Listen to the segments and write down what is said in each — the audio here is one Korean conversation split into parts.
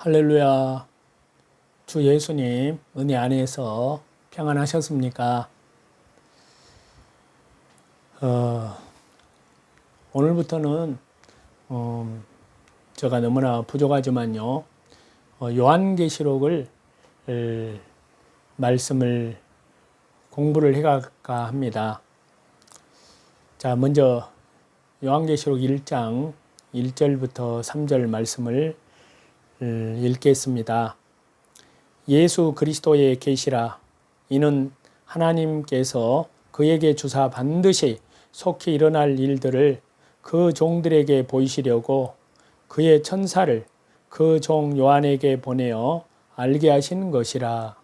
할렐루야. 주 예수님 은혜 안에서 평안하셨습니까? 오늘부터는 제가 너무나 부족하지만요. 요한계시록을 말씀을 공부를 해갈까 합니다. 자, 먼저 요한계시록 1장 1절부터 3절 말씀을 읽겠습니다. 예수 그리스도의 계시라. 이는 하나님께서 그에게 주사 반드시 속히 일어날 일들을 그 종들에게 보이시려고 그의 천사를 그 종 요한에게 보내어 알게 하신 것이라.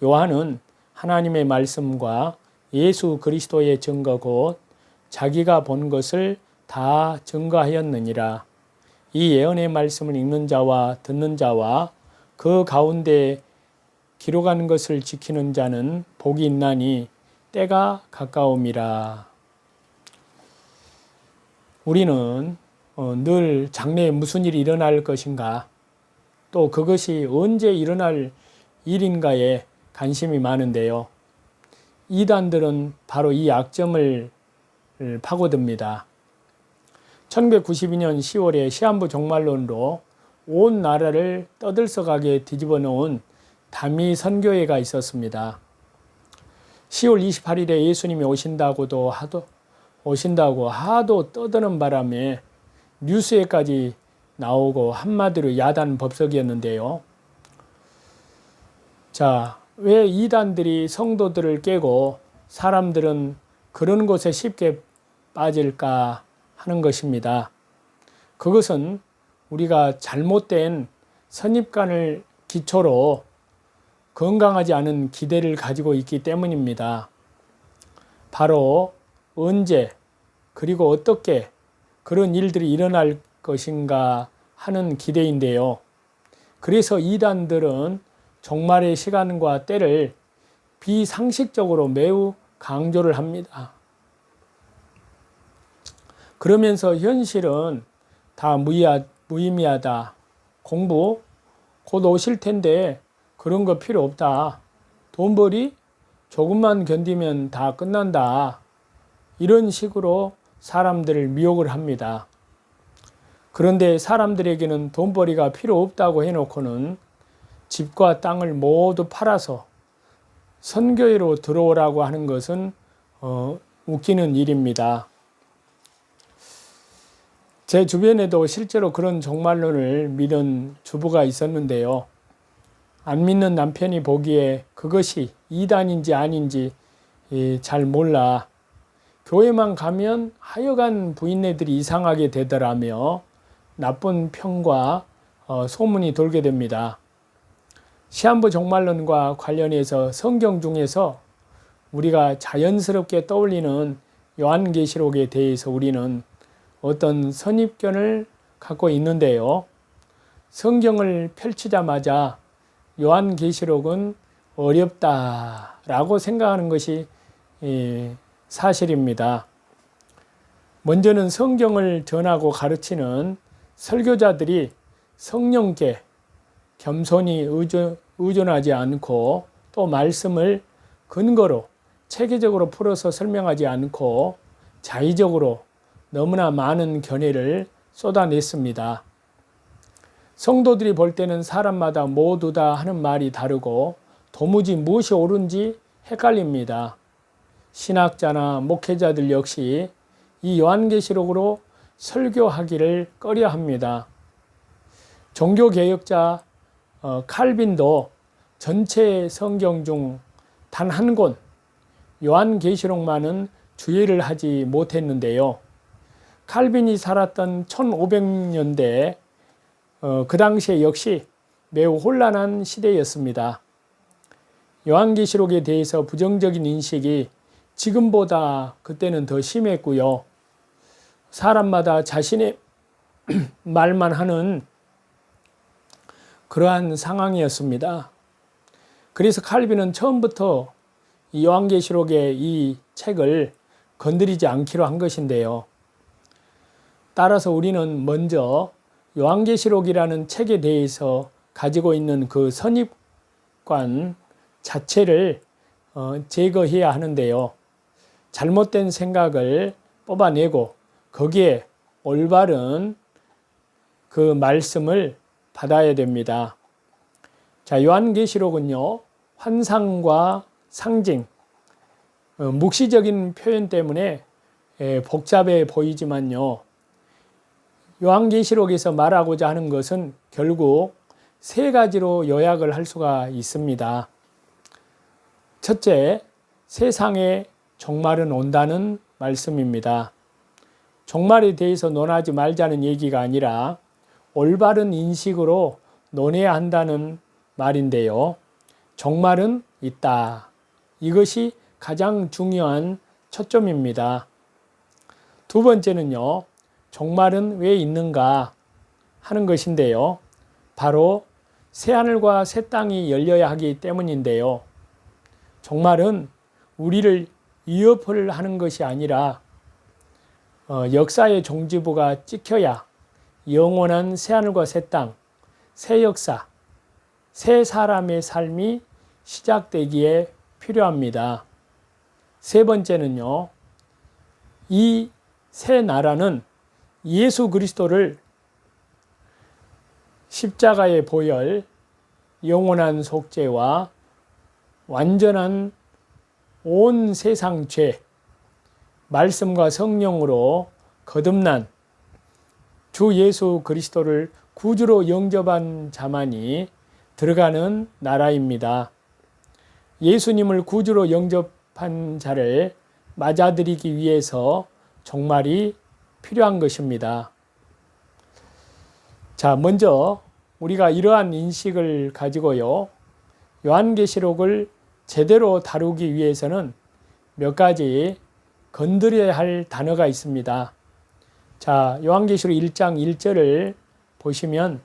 요한은 하나님의 말씀과 예수 그리스도의 증거 곧 자기가 본 것을 다 증거하였느니라. 이 예언의 말씀을 읽는 자와 듣는 자와 그 가운데 기록한 것을 지키는 자는 복이 있나니 때가 가까움이라. 우리는 늘 장래에 무슨 일이 일어날 것인가, 또 그것이 언제 일어날 일인가에 관심이 많은데요. 이단들은 바로 이 약점을 파고듭니다. 1992년 10월에 시한부 종말론으로 온 나라를 떠들썩하게 뒤집어 놓은 다미 선교회가 있었습니다. 10월 28일에 예수님이 오신다고 하도 떠드는 바람에 뉴스에까지 나오고 한마디로 야단 법석이었는데요. 자, 왜 이단들이 성도들을 깨고 사람들은 그런 곳에 쉽게 빠질까 하는 것입니다. 그것은 우리가 잘못된 선입관을 기초로 건강하지 않은 기대를 가지고 있기 때문입니다. 바로 언제 그리고 어떻게 그런 일들이 일어날 것인가 하는 기대인데요. 그래서 이단들은 종말의 시간과 때를 비상식적으로 매우 강조를 합니다. 그러면서 현실은 다 무의미하다. 공부 곧 오실 텐데 그런 거 필요 없다. 돈벌이 조금만 견디면 다 끝난다. 이런 식으로 사람들을 미혹을 합니다. 그런데 사람들에게는 돈벌이가 필요 없다고 해놓고는 집과 땅을 모두 팔아서 선교회로 들어오라고 하는 것은 웃기는 일입니다. 제 주변에도 실제로 그런 종말론을 믿은 주부가 있었는데요. 안 믿는 남편이 보기에 그것이 이단인지 아닌지 잘 몰라. 교회만 가면 하여간 부인네들이 이상하게 되더라며 나쁜 평과 소문이 돌게 됩니다. 시한부 종말론과 관련해서 성경 중에서 우리가 자연스럽게 떠올리는 요한계시록에 대해서 우리는 어떤 선입견을 갖고 있는데요. 성경을 펼치자마자 요한계시록은 어렵다라고 생각하는 것이 사실입니다. 먼저는 성경을 전하고 가르치는 설교자들이 성령께 겸손히 의존하지 않고 또 말씀을 근거로 체계적으로 풀어서 설명하지 않고 자의적으로 너무나 많은 견해를 쏟아냈습니다. 성도들이 볼 때는 사람마다 모두 다 하는 말이 다르고 도무지 무엇이 옳은지 헷갈립니다. 신학자나 목회자들 역시 이 요한계시록으로 설교하기를 꺼려합니다. 종교개혁자 칼빈도 전체 성경 중 단 한 권 요한계시록만은 주의를 하지 못했는데요. 칼빈이 살았던 1500년대 그 당시에 역시 매우 혼란한 시대였습니다. 요한계시록에 대해서 부정적인 인식이 지금보다 그때는 더 심했고요. 사람마다 자신의 말만 하는 그러한 상황이었습니다. 그래서 칼빈은 처음부터 이 요한계시록의 이 책을 건드리지 않기로 한 것인데요. 따라서 우리는 먼저 요한계시록이라는 책에 대해서 가지고 있는 그 선입관 자체를 제거해야 하는데요. 잘못된 생각을 뽑아내고 거기에 올바른 그 말씀을 받아야 됩니다. 자, 요한계시록은요, 환상과 상징, 묵시적인 표현 때문에 복잡해 보이지만요, 요한계시록에서 말하고자 하는 것은 결국 세 가지로 요약을 할 수가 있습니다. 첫째, 세상에 종말은 온다는 말씀입니다. 종말에 대해서 논하지 말자는 얘기가 아니라 올바른 인식으로 논해야 한다는 말인데요. 종말은 있다. 이것이 가장 중요한 초점입니다. 두 번째는요, 종말은 왜 있는가 하는 것인데요. 바로 새하늘과 새 땅이 열려야 하기 때문인데요. 종말은 우리를 위협을 하는 것이 아니라 역사의 종지부가 찍혀야 영원한 새하늘과 새 땅, 새 역사, 새 사람의 삶이 시작되기에 필요합니다. 세 번째는요, 이 새 나라는 예수 그리스도를 십자가의 보혈, 영원한 속죄와 완전한 온 세상 죄, 말씀과 성령으로 거듭난 주 예수 그리스도를 구주로 영접한 자만이 들어가는 나라입니다. 예수님을 구주로 영접한 자를 맞아들이기 위해서 종말이 필요한 것입니다. 자, 먼저 우리가 이러한 인식을 가지고요, 요한계시록을 제대로 다루기 위해서는 몇 가지 건드려야 할 단어가 있습니다. 자, 요한계시록 1장 1절을 보시면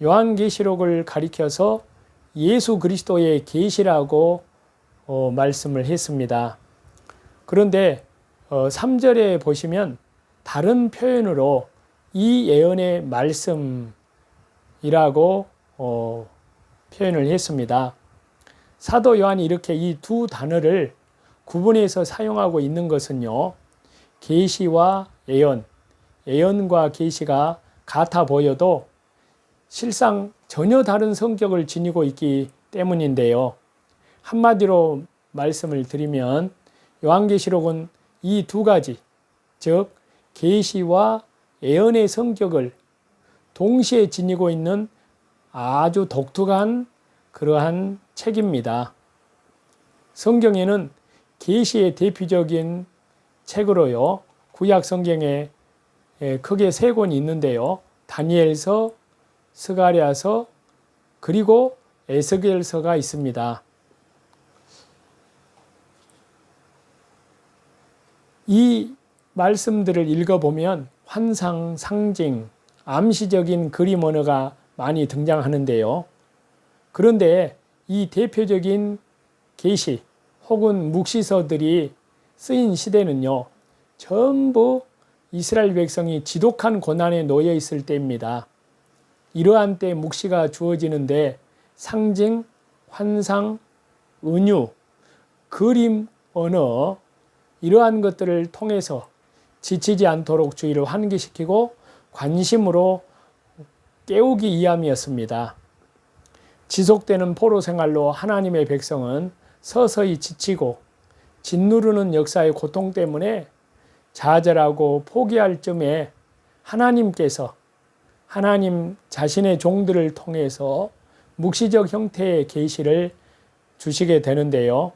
요한계시록을 가리켜서 예수 그리스도의 계시라고 말씀을 했습니다. 그런데 3절에 보시면 다른 표현으로 이 예언의 말씀이라고 표현을 했습니다. 사도 요한이 이렇게 이 두 단어를 구분해서 사용하고 있는 것은요, 계시와 예언, 예언과 계시가 같아 보여도 실상 전혀 다른 성격을 지니고 있기 때문인데요. 한마디로 말씀을 드리면 요한계시록은 이 두 가지, 즉 계시와 예언의 성격을 동시에 지니고 있는 아주 독특한 그러한 책입니다. 성경에는 계시의 대표적인 책으로요, 구약 성경에 크게 세 권이 있는데요. 다니엘서, 스가랴서, 그리고 에스겔서가 있습니다. 이 말씀들을 읽어보면 환상, 상징, 암시적인 그림 언어가 많이 등장하는데요. 그런데 이 대표적인 계시 혹은 묵시서들이 쓰인 시대는요, 전부 이스라엘 백성이 지독한 고난에 놓여 있을 때입니다. 이러한 때 묵시가 주어지는데 상징, 환상, 은유, 그림, 언어, 이러한 것들을 통해서 지치지 않도록 주의를 환기시키고 관심으로 깨우기 위함이었습니다. 지속되는 포로 생활로 하나님의 백성은 서서히 지치고 짓누르는 역사의 고통 때문에 좌절하고 포기할 쯤에 하나님께서 하나님 자신의 종들을 통해서 묵시적 형태의 계시를 주시게 되는데요.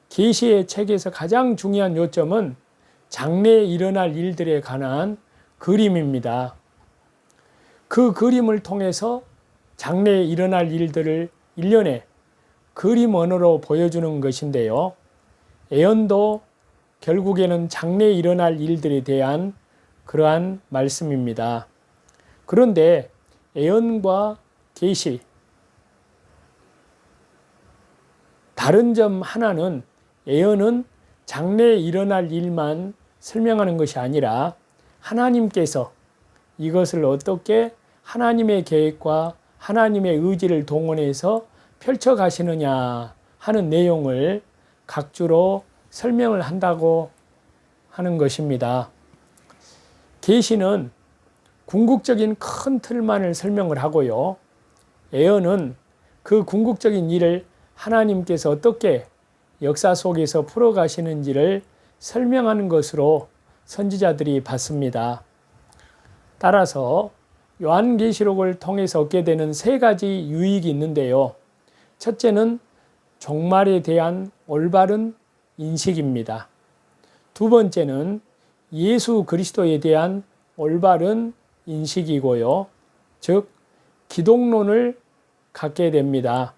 계시의 책에서 가장 중요한 요점은 장래에 일어날 일들에 관한 그림입니다. 그 그림을 통해서 장래에 일어날 일들을 일련의 그림 언어로 보여주는 것인데요. 예언도 결국에는 장래에 일어날 일들에 대한 그러한 말씀입니다. 그런데 예언과 계시, 다른 점 하나는 예언은 장래에 일어날 일만 설명하는 것이 아니라 하나님께서 이것을 어떻게 하나님의 계획과 하나님의 의지를 동원해서 펼쳐 가시느냐 하는 내용을 각주로 설명을 한다고 하는 것입니다. 계시는 궁극적인 큰 틀만을 설명을 하고요. 예언은 그 궁극적인 일을 하나님께서 어떻게 역사 속에서 풀어가시는지를 설명하는 것으로 선지자들이 봤습니다. 따라서 요한계시록을 통해서 얻게 되는 세 가지 유익이 있는데요. 첫째는 종말에 대한 올바른 인식입니다. 두 번째는 예수 그리스도에 대한 올바른 인식이고요. 즉 기독론을 갖게 됩니다.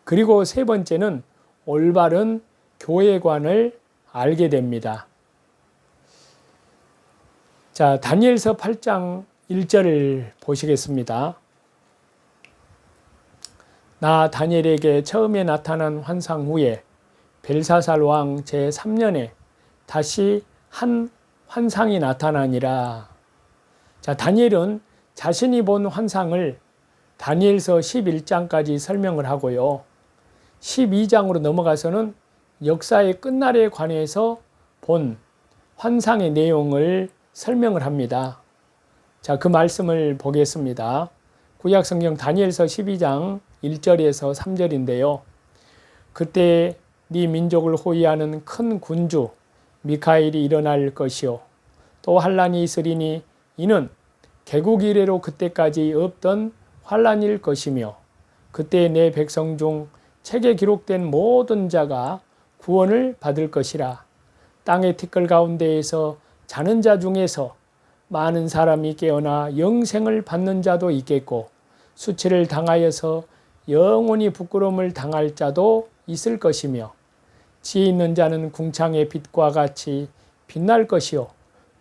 그리고 세 번째는 올바른 교회관을 알게 됩니다. 자, 다니엘서 8장 1절을 보시겠습니다. 나 다니엘에게 처음에 나타난 환상 후에 벨사살 왕 제3년에 다시 한 환상이 나타나니라. 자, 다니엘은 자신이 본 환상을 다니엘서 11장까지 설명을 하고요. 12장으로 넘어가서는 역사의 끝날에 관해서 본 환상의 내용을 설명을 합니다. 자, 그 말씀을 보겠습니다. 구약성경 다니엘서 12장 1절에서 3절인데요. 그때 네 민족을 호위하는 큰 군주 미카엘이 일어날 것이요 또 환란이 있으리니 이는 개국 이래로 그때까지 없던 환란일 것이며 그때 내 백성 중 책에 기록된 모든 자가 구원을 받을 것이라. 땅의 티끌 가운데에서 자는 자 중에서 많은 사람이 깨어나 영생을 받는 자도 있겠고 수치를 당하여서 영원히 부끄러움을 당할 자도 있을 것이며 지혜 있는 자는 궁창의 빛과 같이 빛날 것이요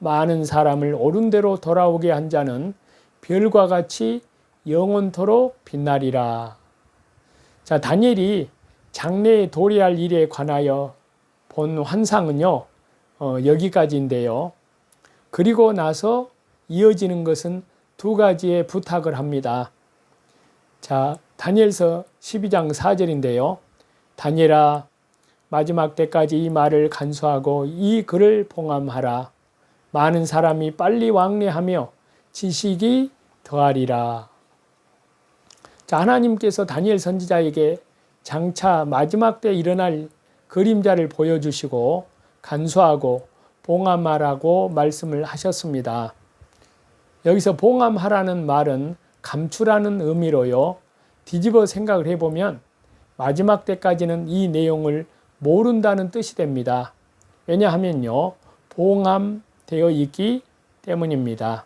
많은 사람을 옳은 대로 돌아오게 한 자는 별과 같이 영원토록 빛나리라. 자, 다니엘이 장래에 도래할 일에 관하여 본 환상은요, 여기까지인데요. 그리고 나서 이어지는 것은 두 가지의 부탁을 합니다. 자, 다니엘서 12장 4절인데요. 다니엘아, 마지막 때까지 이 말을 간수하고 이 글을 봉함하라. 많은 사람이 빨리 왕래하며 지식이 더하리라. 자, 하나님께서 다니엘 선지자에게 장차 마지막 때 일어날 그림자를 보여주시고 간수하고 봉함하라고 말씀을 하셨습니다. 여기서 봉함하라는 말은 감추라는 의미로요. 뒤집어 생각을 해보면 마지막 때까지는 이 내용을 모른다는 뜻이 됩니다. 왜냐하면요, 봉함되어 있기 때문입니다.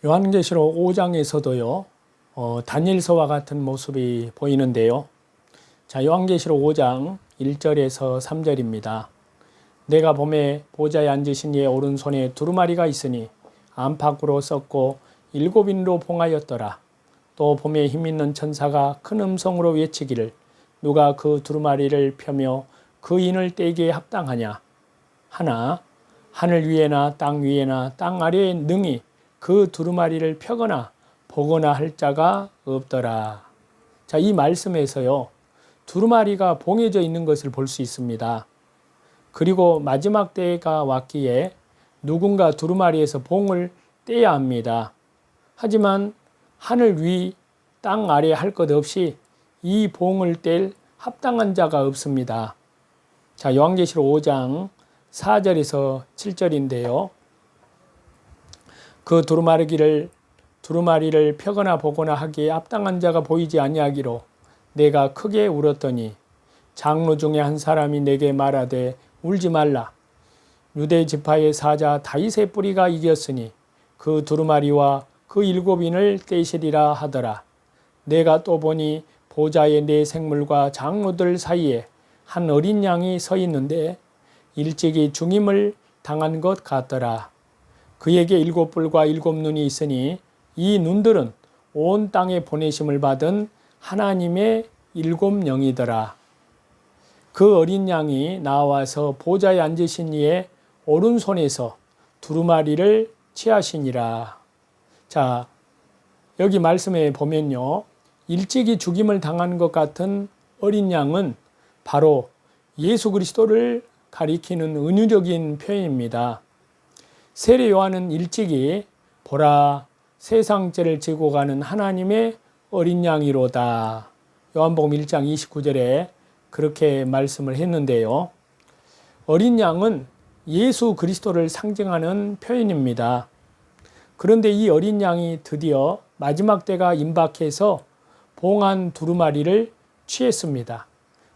요한계시록 5장에서도요, 다니엘서와 같은 모습이 보이는데요. 자, 요한계시록 5장 1절에서 3절입니다. 내가 봄에 보좌에 앉으신 이의 오른손에 두루마리가 있으니 안팎으로 썼고 7인으로 봉하였더라. 또 봄에 힘있는 천사가 큰 음성으로 외치기를 누가 그 두루마리를 펴며 그 인을 떼기에 합당하냐 하나 하늘 위에나 땅 위에나 땅 아래에 능히 그 두루마리를 펴거나 보거나 할 자가 없더라. 자, 이 말씀에서요, 두루마리가 봉해져 있는 것을 볼 수 있습니다. 그리고 마지막 때가 왔기에 누군가 두루마리에서 봉을 떼야 합니다. 하지만 하늘 위, 땅 아래 할 것 없이 이 봉을 뗄 합당한 자가 없습니다. 자, 요한계시록 5장 4절에서 7절인데요. 그 두루마리를 펴거나 보거나 하기에 합당한 자가 보이지 아니하기로 내가 크게 울었더니 장로 중에 한 사람이 내게 말하되 울지 말라. 유대 지파의 사자 다윗의 뿌리가 이겼으니 그 두루마리와 그 7인을 떼시리라 하더라. 내가 또 보니 보좌의 네 생물과 장로들 사이에 한 어린 양이 서 있는데 일찍이 죽임을 당한 것 같더라. 그에게 7뿔과 7눈이 있으니 이 눈들은 온 땅에 보내심을 받은 하나님의 7영이더라. 그 어린 양이 나와서 보좌에 앉으신 이의 오른손에서 두루마리를 취하시니라. 자, 여기 말씀에 보면요, 일찍이 죽임을 당한 것 같은 어린 양은 바로 예수 그리스도를 가리키는 은유적인 표현입니다. 세례 요한은 일찍이 보라 세상 죄를 지고 가는 하나님의 어린 양이로다. 요한복음 1장 29절에 그렇게 말씀을 했는데요. 어린 양은 예수 그리스도를 상징하는 표현입니다. 그런데 이 어린 양이 드디어 마지막 때가 임박해서 봉한 두루마리를 취했습니다.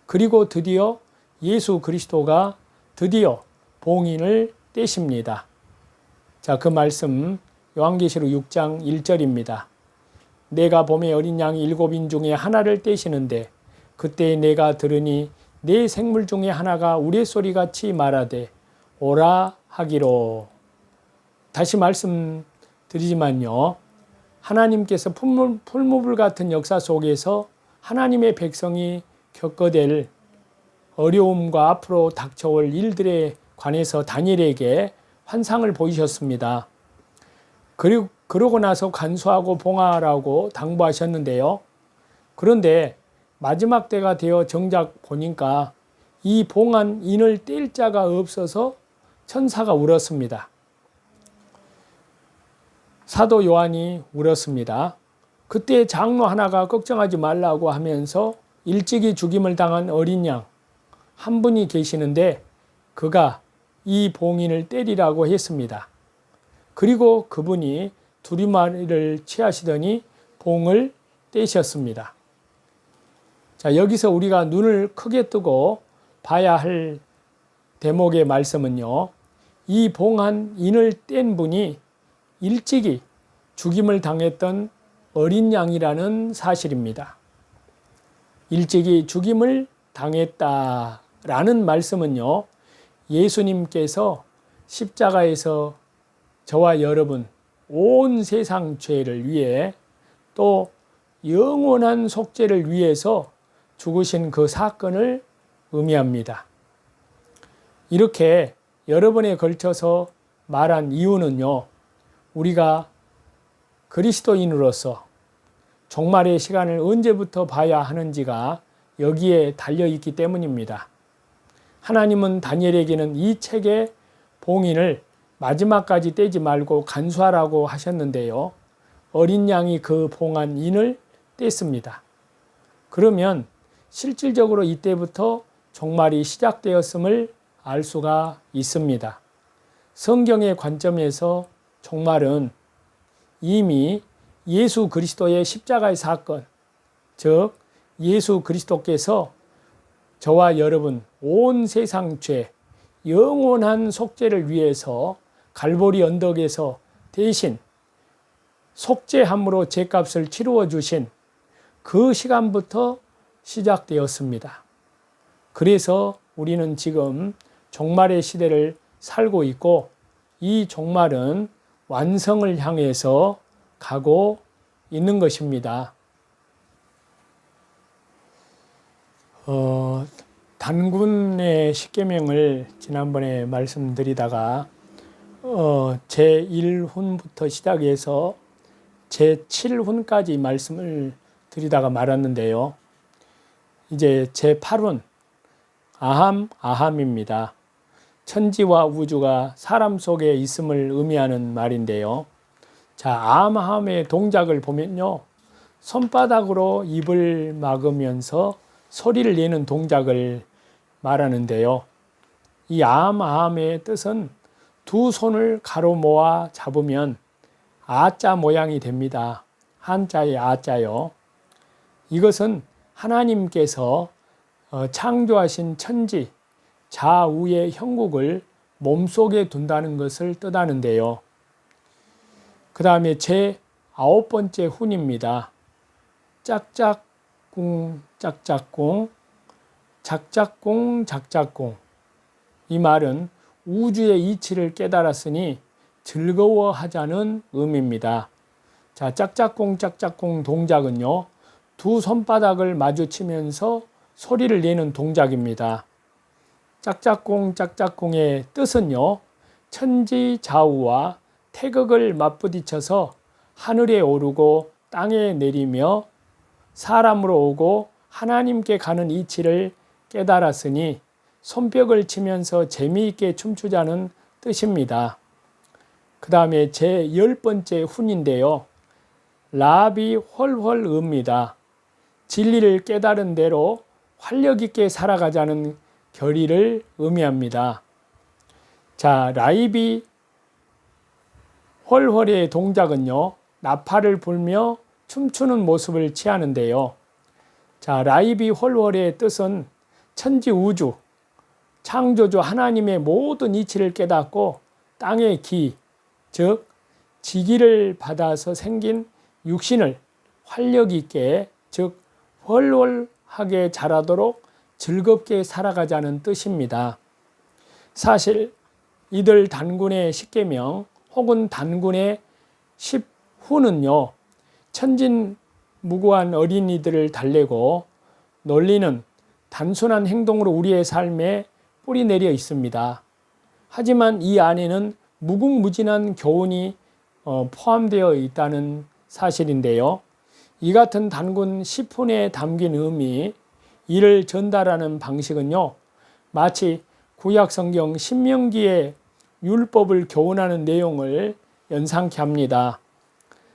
그리고 드디어 예수 그리스도가 드디어 봉인을 떼십니다. 자, 그 말씀 요한계시록 6장 1절입니다. 내가 봄에 어린 양이 7인 중에 하나를 떼시는데 그때 내가 들으니 네 생물 중에 하나가 우레소리같이 말하되 오라 하기로. 다시 말씀드리지만요, 하나님께서 풀무불 같은 역사 속에서 하나님의 백성이 겪어될 어려움과 앞으로 닥쳐올 일들에 관해서 다니엘에게 환상을 보이셨습니다. 그러고 나서 간수하고 봉하라고 당부하셨는데요. 그런데 마지막 때가 되어 정작 보니까 이 봉한 인을 뗄 자가 없어서 천사가 울었습니다. 사도 요한이 울었습니다. 그때 장로 하나가 걱정하지 말라고 하면서 일찍이 죽임을 당한 어린 양 한 분이 계시는데 그가 이 봉인을 때리라고 했습니다. 그리고 그분이 두루마리를 취하시더니 봉을 떼셨습니다. 자, 여기서 우리가 눈을 크게 뜨고 봐야 할 대목의 말씀은요, 이 봉한 인을 뗀 분이 일찍이 죽임을 당했던 어린 양이라는 사실입니다. 일찍이 죽임을 당했다라는 말씀은요, 예수님께서 십자가에서 저와 여러분 온 세상 죄를 위해 또 영원한 속죄를 위해서 죽으신 그 사건을 의미합니다. 이렇게 여러 번에 걸쳐서 말한 이유는요, 우리가 그리스도인으로서 종말의 시간을 언제부터 봐야 하는지가 여기에 달려있기 때문입니다. 하나님은 다니엘에게는 이 책의 봉인을 마지막까지 떼지 말고 간수하라고 하셨는데요. 어린 양이 그 봉한 인을 뗐습니다. 그러면 실질적으로 이때부터 종말이 시작되었음을 알 수가 있습니다. 성경의 관점에서 종말은 이미 예수 그리스도의 십자가의 사건, 즉 예수 그리스도께서 저와 여러분 온 세상 죄, 영원한 속죄를 위해서 갈보리 언덕에서 대신 속죄함으로 죄값을 치루어 주신 그 시간부터 시작되었습니다. 그래서 우리는 지금 종말의 시대를 살고 있고 이 종말은 완성을 향해서 가고 있는 것입니다. 단군의 십계명을 지난번에 말씀드리다가 제1훈부터 시작해서 제7훈까지 말씀을 드리다가 말았는데요. 이제 제8훈 아함입니다. 천지와 우주가 사람 속에 있음을 의미하는 말인데요. 자, 아함의 동작을 보면요, 손바닥으로 입을 막으면서 소리를 내는 동작을 말하는데요. 이 아함의 뜻은 두 손을 가로 모아 잡으면 아자 모양이 됩니다. 한자의 아자요. 이것은 하나님께서 창조하신 천지 좌우의 형국을 몸속에 둔다는 것을 뜻하는데요. 그 다음에 제9번째 훈입니다. 짝짝꿍 짝짝꿍 작작공 작작공. 이 말은 우주의 이치를 깨달았으니 즐거워하자는 의미입니다. 자, 짝짝공 짝짝공 동작은요, 두 손바닥을 마주치면서 소리를 내는 동작입니다. 짝짝공 짝짝공의 뜻은요, 천지 좌우와 태극을 맞부딪혀서 하늘에 오르고 땅에 내리며 사람으로 오고 하나님께 가는 이치를 깨달았으니 손뼉을 치면서 재미있게 춤추자는 뜻입니다. 그 다음에 제 10번째 훈인데요. 라합이 훨훨 의입니다. 진리를 깨달은 대로 활력 있게 살아가자는 결의를 의미합니다. 자, 라합이 훨훨의 동작은요, 나팔을 불며 춤추는 모습을 취하는데요. 자, 라합이 훨훨의 뜻은 천지 우주, 창조주 하나님의 모든 이치를 깨닫고 땅의 기, 즉 지기를 받아서 생긴 육신을 활력 있게, 즉 훨훨하게 자라도록 즐겁게 살아가자는 뜻입니다. 사실 이들 단군의 십계명 혹은 단군의 10후는요, 천진무구한 어린이들을 달래고 놀리는 단순한 행동으로 우리의 삶에 뿌리 내려 있습니다. 하지만 이 안에는 무궁무진한 교훈이 포함되어 있다는 사실인데요. 이 같은 단군 10훈에 담긴 의미, 이를 전달하는 방식은요, 마치 구약성경 신명기의 율법을 교훈하는 내용을 연상케 합니다.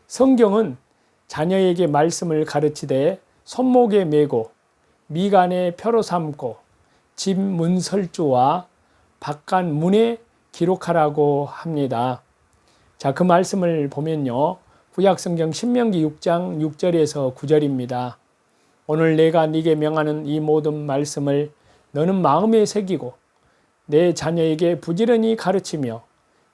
성경은 자녀에게 말씀을 가르치되 손목에 메고 미간에 표로 삼고 집 문설주와 바깥 문에 기록하라고 합니다. 자, 그 말씀을 보면요, 구약성경 신명기 6장 6절에서 9절입니다. 오늘 내가 네게 명하는 이 모든 말씀을 너는 마음에 새기고 내 자녀에게 부지런히 가르치며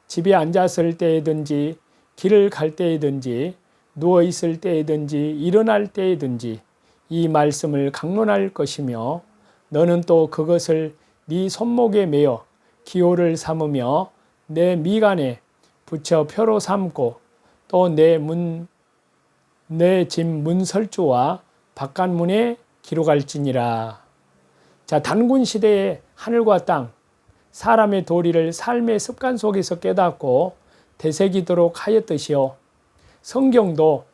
집에 앉았을 때에든지 길을 갈 때에든지 누워 있을 때에든지 일어날 때에든지 이 말씀을 강론할 것이며 너는 또 그것을 네 손목에 메어 기호를 삼으며 내 미간에 붙여 표로 삼고 또 내 집 문설주와 바깥문에 기록할지니라. 자, 단군 시대의 하늘과 땅, 사람의 도리를 삶의 습관 속에서 깨닫고 되새기도록 하였듯이요, 성경도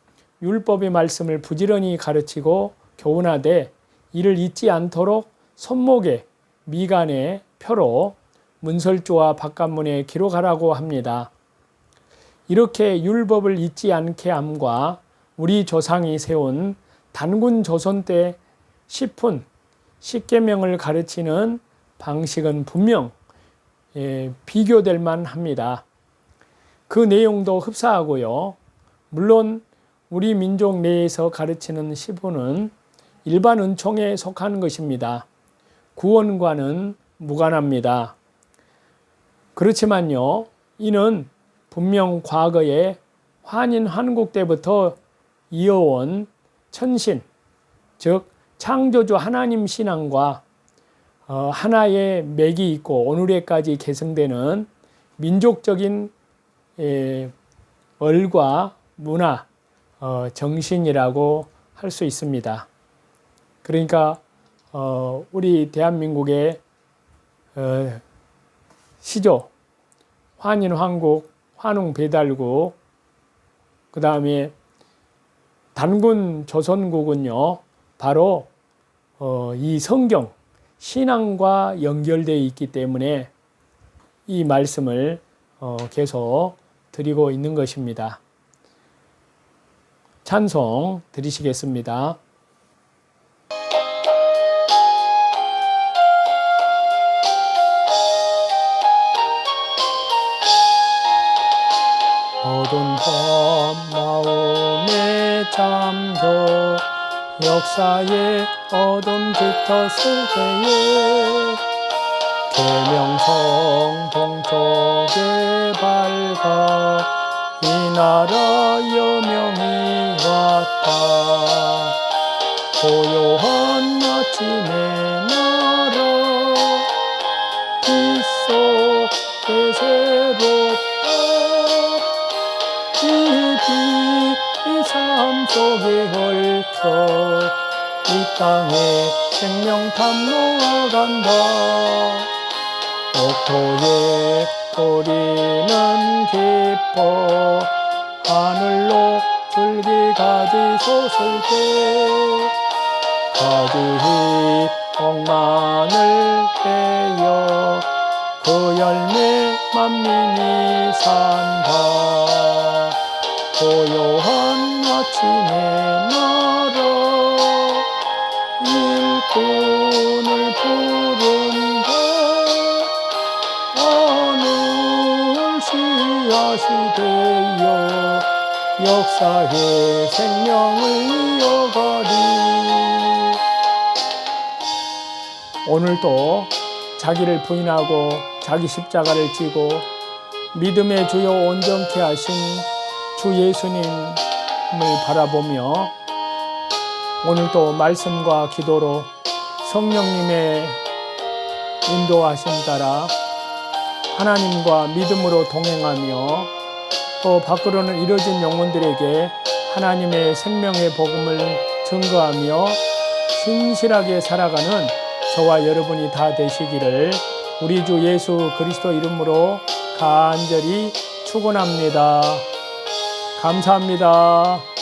율법의 말씀을 부지런히 가르치고 교훈하되 이를 잊지 않도록 손목에 미간에 표로 문설주와 바깥문에 기록하라고 합니다. 이렇게 율법을 잊지 않게 함과 우리 조상이 세운 단군 조선 때 10훈, 10계명을 가르치는 방식은 분명 비교될 만합니다. 그 내용도 흡사하고요. 물론 우리 민족 내에서 가르치는 10훈은 일반 은총에 속하는 것입니다. 구원과는 무관합니다. 그렇지만요, 이는 분명 과거에 환인환국 때부터 이어온 천신, 즉 창조주 하나님 신앙과 하나의 맥이 있고 오늘에까지 계승되는 민족적인 얼과 문화, 정신이라고 할 수 있습니다. 그러니까 우리 대한민국의 시조, 환인환국, 환웅배달국, 그 다음에 단군 조선국은요, 바로 이 성경, 신앙과 연결되어 있기 때문에 이 말씀을 계속 드리고 있는 것입니다. 찬송 드리시겠습니다. 어두운 밤 마음에 잠겨 역사에 어둠 짙었을 때에 계명성 동쪽에 밝아 이 나라 여명이 왔다. 고요한 아침의 나라 빛 속에 새롭다. 이 삶 속에 얽혀 이 땅에 생명탐 놓아간다. 옥토에 우리는 기뻐 하늘로 줄기가지 솟을 때 가지 복만을 베어 그 열매 만민이 산다. 고요한 아침에 날아 일꾼을 부른다. 하늘 씨앗이 되어 역사의 생명을 이어가리. 오늘도 자기를 부인하고 자기 십자가를 지고 믿음의 주요 온전케 하신 주 예수님을 바라보며 오늘도 말씀과 기도로 성령님의 인도하심 따라 하나님과 믿음으로 동행하며 또 밖으로는 이뤄진 영혼들에게 하나님의 생명의 복음을 증거하며 신실하게 살아가는 저와 여러분이 다 되시기를 우리 주 예수 그리스도 이름으로 간절히 축원합니다. 감사합니다.